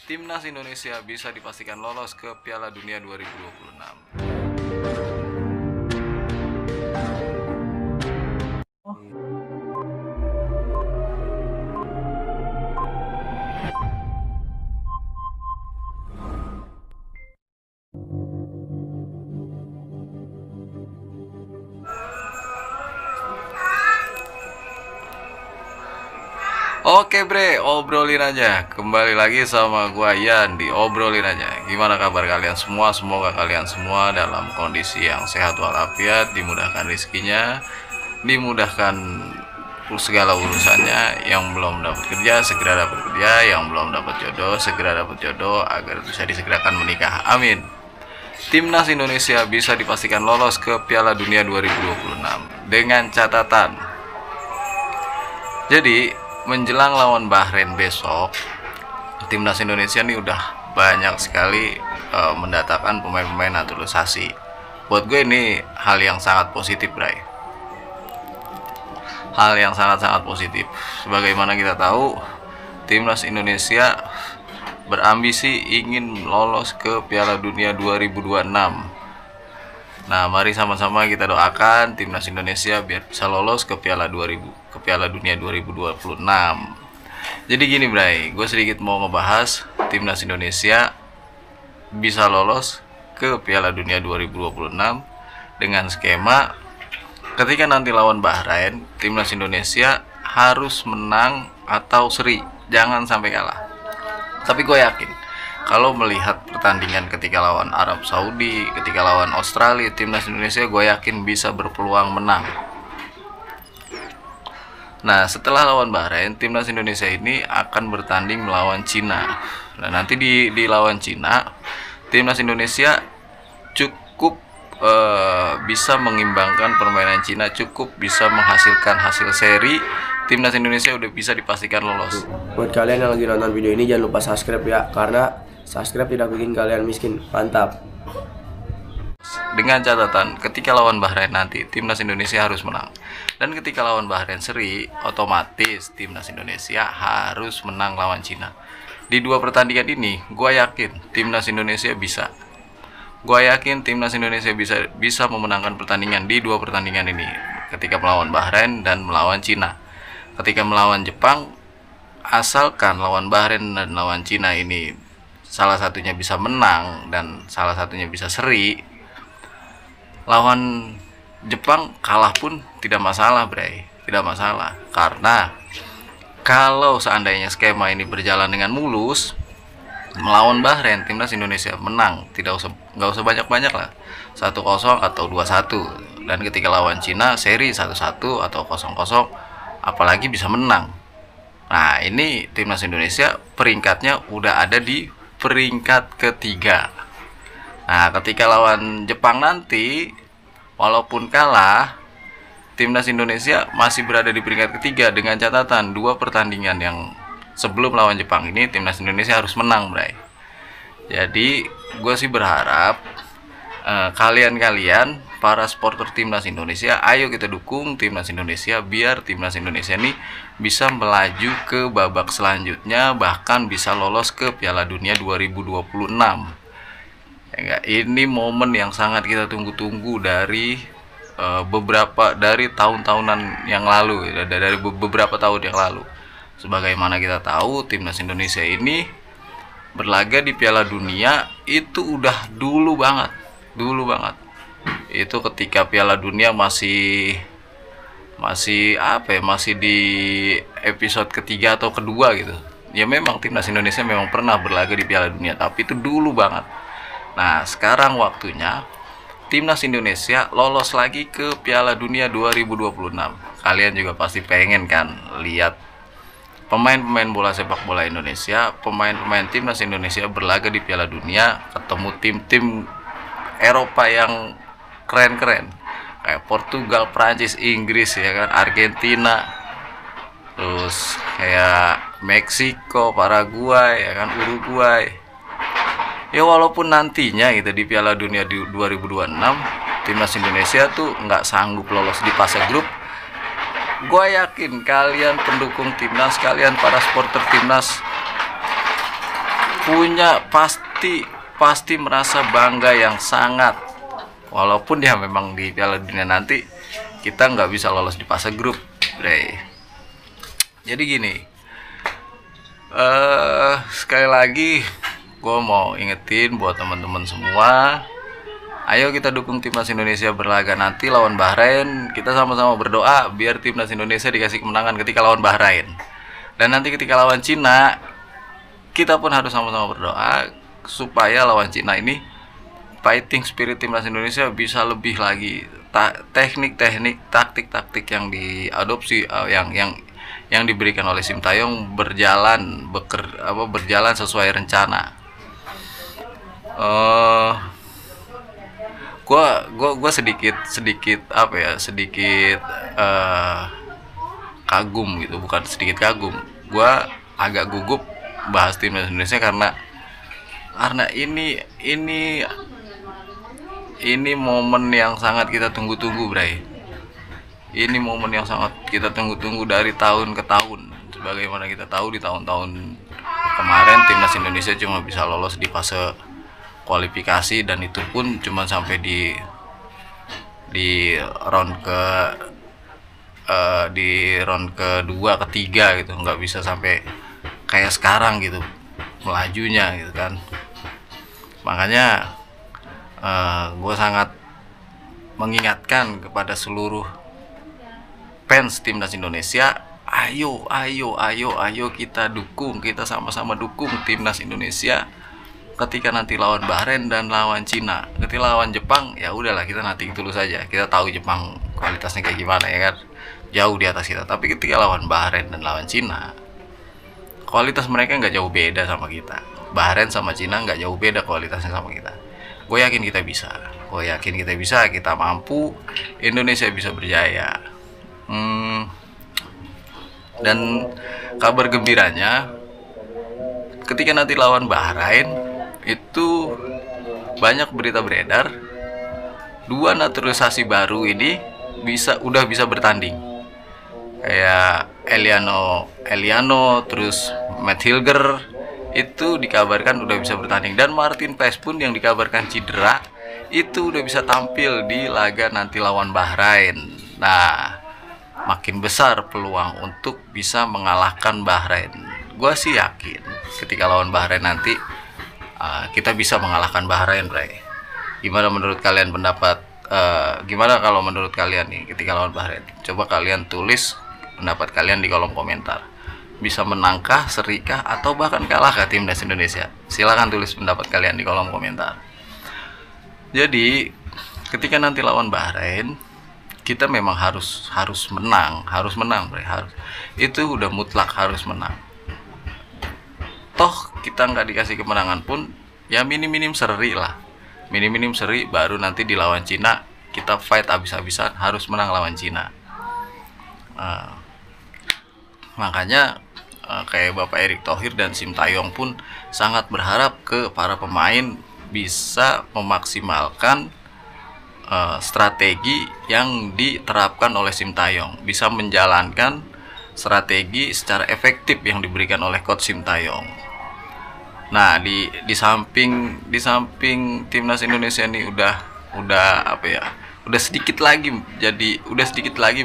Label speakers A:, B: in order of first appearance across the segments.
A: Timnas Indonesia bisa dipastikan lolos ke Piala Dunia 2026. Oke bre, obrolin aja. Kembali lagi sama gua Yan di obrolin aja. Gimana kabar kalian semua? Semoga kalian semua dalam kondisi yang sehat walafiat, dimudahkan rezekinya, dimudahkan segala urusannya. Yang belum dapat kerja segera dapat kerja, yang belum dapat jodoh segera dapat jodoh agar bisa disegerakan menikah. Amin. Timnas Indonesia bisa dipastikan lolos ke Piala Dunia 2026 dengan catatan. Jadi menjelang lawan Bahrain besok, Timnas Indonesia ini udah banyak sekali mendatangkan pemain-pemain naturalisasi. Buat gue ini hal yang sangat positif, Bray. Hal yang sangat-sangat positif. Sebagaimana kita tahu, Timnas Indonesia berambisi ingin lolos ke Piala Dunia 2026. Nah, mari sama-sama kita doakan Timnas Indonesia biar bisa lolos ke Piala Dunia 2026. Jadi gini, Bray, gue sedikit mau ngebahas Timnas Indonesia bisa lolos ke Piala Dunia 2026 dengan skema ketika nanti lawan Bahrain, Timnas Indonesia harus menang atau seri, jangan sampai kalah. Tapi gue yakin kalau melihat pertandingan ketika lawan Arab Saudi, ketika lawan Australia, Timnas Indonesia gue yakin bisa berpeluang menang. Nah, setelah lawan Bahrain, Timnas Indonesia ini akan bertanding melawan Cina. Nah, nanti di lawan Cina, Timnas Indonesia cukup bisa mengimbangkan permainan Cina, cukup bisa menghasilkan hasil seri. Timnas Indonesia udah bisa dipastikan lolos.
B: Buat kalian yang lagi nonton video ini jangan lupa subscribe ya, karena subscribe tidak bikin kalian miskin. Mantap.
A: Dengan catatan ketika lawan Bahrain nanti Timnas Indonesia harus menang. Dan ketika lawan Bahrain seri, otomatis Timnas Indonesia harus menang lawan Cina. Di dua pertandingan ini, gue yakin Timnas Indonesia bisa. Gue yakin Timnas Indonesia bisa memenangkan pertandingan di dua pertandingan ini. Ketika melawan Bahrain dan melawan Cina. Ketika melawan Jepang, asalkan lawan Bahrain dan lawan Cina ini salah satunya bisa menang dan salah satunya bisa seri, lawan Jepang kalah pun tidak masalah, Bray. Tidak masalah. Karena kalau seandainya skema ini berjalan dengan mulus, melawan Bahrain Timnas Indonesia menang, nggak usah banyak-banyak lah, 1-0 atau 2-1. Dan ketika lawan Cina seri 1-1 atau 0-0, apalagi bisa menang. Nah, ini Timnas Indonesia peringkatnya udah ada di peringkat ketiga. Nah, ketika lawan Jepang nanti, walaupun kalah, Timnas Indonesia masih berada di peringkat ketiga dengan catatan dua pertandingan yang sebelum lawan Jepang ini Timnas Indonesia harus menang, Bray. Jadi, gue sih berharap kalian para supporter Timnas Indonesia, ayo kita dukung Timnas Indonesia biar Timnas Indonesia ini bisa melaju ke babak selanjutnya, bahkan bisa lolos ke Piala Dunia 2026. Ya, ini momen yang sangat kita tunggu-tunggu dari dari tahun-tahunan yang lalu, dari beberapa tahun yang lalu. Sebagaimana kita tahu, Timnas Indonesia ini berlaga di Piala Dunia itu udah dulu banget. Itu ketika Piala Dunia masih di episode ketiga atau kedua gitu. Ya memang Timnas Indonesia memang pernah berlaga di Piala Dunia, tapi itu dulu banget. Nah, sekarang waktunya Timnas Indonesia lolos lagi ke Piala Dunia 2026. Kalian juga pasti pengen kan lihat pemain-pemain bola sepak bola Indonesia, pemain-pemain Timnas Indonesia berlaga di Piala Dunia, ketemu tim-tim Eropa yang keren-keren kayak Portugal, Prancis, Inggris, ya kan, Argentina, terus kayak Meksiko, Paraguay, ya kan, Uruguay. Ya walaupun nantinya gitu di Piala Dunia 2026 Timnas Indonesia tuh nggak sanggup lolos di fase grup, gue yakin kalian pendukung Timnas, kalian para supporter Timnas pasti merasa bangga yang sangat, walaupun ya memang di Piala Dunia nanti kita nggak bisa lolos di fase grup, Bre. Jadi gini, sekali lagi gue mau ingetin buat teman-teman semua, ayo kita dukung timnas Indonesia berlaga nanti lawan Bahrain. Kita sama-sama berdoa biar timnas Indonesia dikasih kemenangan ketika lawan Bahrain. Dan nanti ketika lawan Cina, kita pun harus sama-sama berdoa supaya lawan Cina ini fighting spirit timnas Indonesia bisa lebih lagi. Teknik-teknik, taktik-taktik yang diadopsi, yang diberikan oleh Sintayong berjalan sesuai rencana. Gue sedikit kagum gitu, bukan sedikit kagum, gue agak gugup bahas timnas Indonesia karena ini momen yang sangat kita tunggu-tunggu, Bray. Ini momen yang sangat kita tunggu-tunggu dari tahun ke tahun. Sebagaimana kita tahu di tahun-tahun kemarin timnas Indonesia cuma bisa lolos di fase kualifikasi, dan itu pun cuma sampai di round kedua, ketiga gitu, nggak bisa sampai kayak sekarang gitu melajunya gitu kan. Makanya gue sangat mengingatkan kepada seluruh fans timnas Indonesia, ayo kita sama-sama dukung timnas Indonesia ketika nanti lawan Bahrain dan lawan Cina. Ketika lawan Jepang ya udahlah, kita nanti dulu saja, kita tahu Jepang kualitasnya kayak gimana ya kan, jauh di atas kita. Tapi ketika lawan Bahrain dan lawan Cina, kualitas mereka nggak jauh beda sama kita. Bahrain sama Cina nggak jauh beda kualitasnya sama kita. Gue yakin kita bisa, kita mampu, Indonesia bisa berjaya. Dan kabar gembiranya, ketika nanti lawan Bahrain itu banyak berita beredar, 2 naturalisasi baru ini udah bisa bertanding. Kayak Eliano terus Matt Hilger itu dikabarkan udah bisa bertanding, dan Martin Paes pun yang dikabarkan cedera itu udah bisa tampil di laga nanti lawan Bahrain. Nah, makin besar peluang untuk bisa mengalahkan Bahrain. Gua sih yakin ketika lawan Bahrain nanti kita bisa mengalahkan Bahrain, Bray. Gimana menurut kalian gimana kalau menurut kalian nih ketika lawan Bahrain? Coba kalian tulis pendapat kalian di kolom komentar. Bisa menangkah, serikah, atau bahkan kalahkah timnas Indonesia? Silahkan tulis pendapat kalian di kolom komentar. Jadi ketika nanti lawan Bahrain, kita memang harus menang, Bray. Itu udah mutlak harus menang. Toh kita nggak dikasih kemenangan pun ya minim seri lah, minim seri, baru nanti di lawan Cina kita fight abis-abisan, harus menang lawan Cina. Makanya kayak Bapak Erick Thohir dan Sintayong pun sangat berharap ke para pemain bisa memaksimalkan strategi yang diterapkan oleh Sintayong, bisa menjalankan strategi secara efektif yang diberikan oleh coach Sintayong. Nah, di samping timnas Indonesia ini udah sedikit lagi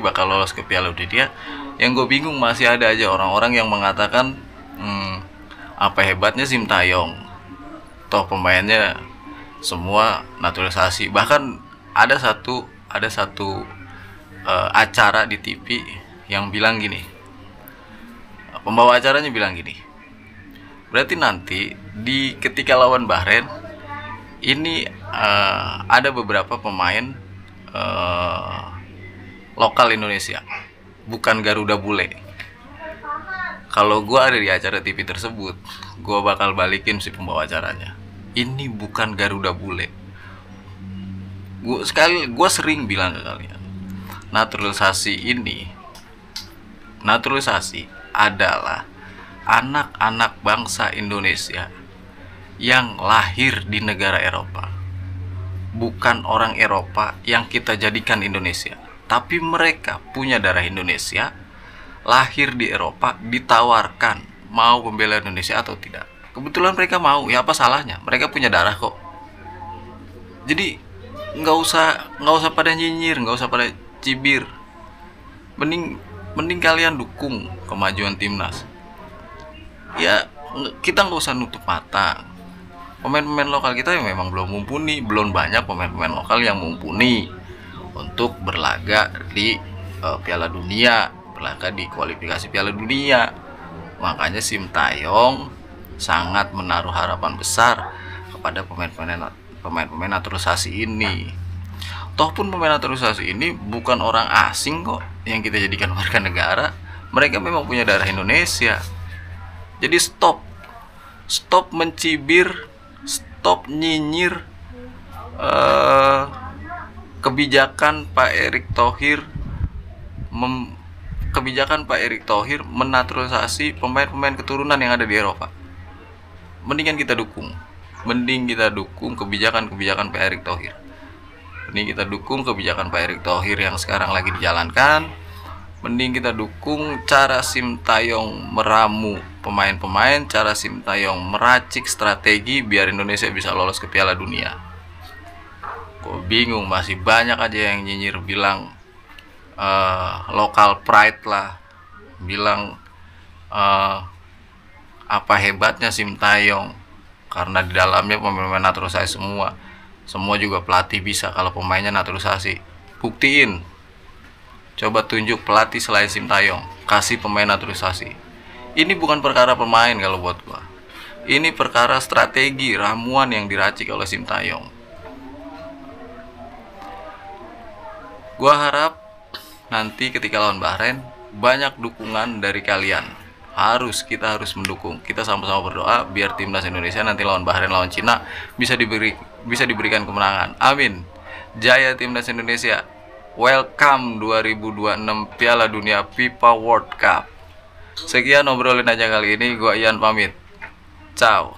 A: bakal lolos ke Piala Dunia. Yang gue bingung, masih ada aja orang-orang yang mengatakan apa hebatnya Sintayong, toh pemainnya semua naturalisasi. Bahkan ada satu acara di TV yang bilang gini, pembawa acaranya bilang gini, berarti nanti ketika lawan Bahrain ini ada beberapa pemain lokal Indonesia, bukan Garuda bule. Kalau gue ada di acara TV tersebut, gue bakal balikin si pembawa acaranya, ini bukan Garuda bule. Gue sering bilang ke kalian, naturalisasi adalah anak-anak bangsa Indonesia yang lahir di negara Eropa, bukan orang Eropa yang kita jadikan Indonesia, tapi mereka punya darah Indonesia, lahir di Eropa, ditawarkan mau membela Indonesia atau tidak. Kebetulan mereka mau, ya apa salahnya? Mereka punya darah kok. Jadi nggak usah pada nyinyir, nggak usah pada cibir. Mending kalian dukung kemajuan timnas. Ya kita nggak usah nutup mata. Pemain-pemain lokal kita yang memang belum mumpuni, belum banyak pemain-pemain lokal yang mumpuni untuk berlaga di Piala Dunia, berlaga di kualifikasi Piala Dunia. Makanya Sintayong sangat menaruh harapan besar kepada pemain-pemain naturalisasi ini. Toh pun pemain naturalisasi ini bukan orang asing kok yang kita jadikan warga negara. Mereka memang punya darah Indonesia. Jadi stop mencibir, stop nyinyir kebijakan Pak Erick Thohir menaturalisasi pemain-pemain keturunan yang ada di Eropa. Mending kita dukung kebijakan Pak Erick Thohir. Mending kita dukung kebijakan Pak Erick Thohir yang sekarang lagi dijalankan. Mending kita dukung cara Sintayong meramu pemain-pemain, cara Sintayong meracik strategi biar Indonesia bisa lolos ke Piala Dunia. Gue bingung, masih banyak aja yang nyinyir bilang local pride lah, bilang apa hebatnya Sintayong karena di dalamnya pemain-pemain naturalisasi semua juga pelatih bisa kalau pemainnya naturalisasi. Buktiin, coba tunjuk pelatih selain Sintayong, kasih pemain naturalisasi. Ini bukan perkara pemain kalau buat gua, ini perkara strategi ramuan yang diracik oleh Sintayong. Gua harap nanti ketika lawan Bahrain banyak dukungan dari kalian. Kita harus mendukung. Kita sama-sama berdoa biar timnas Indonesia nanti lawan Bahrain, lawan Cina bisa diberikan kemenangan. Amin. Jaya timnas Indonesia. Welcome 2026 Piala Dunia FIFA World Cup. Sekian obrolan aja kali ini. Gua Ian pamit. Ciao.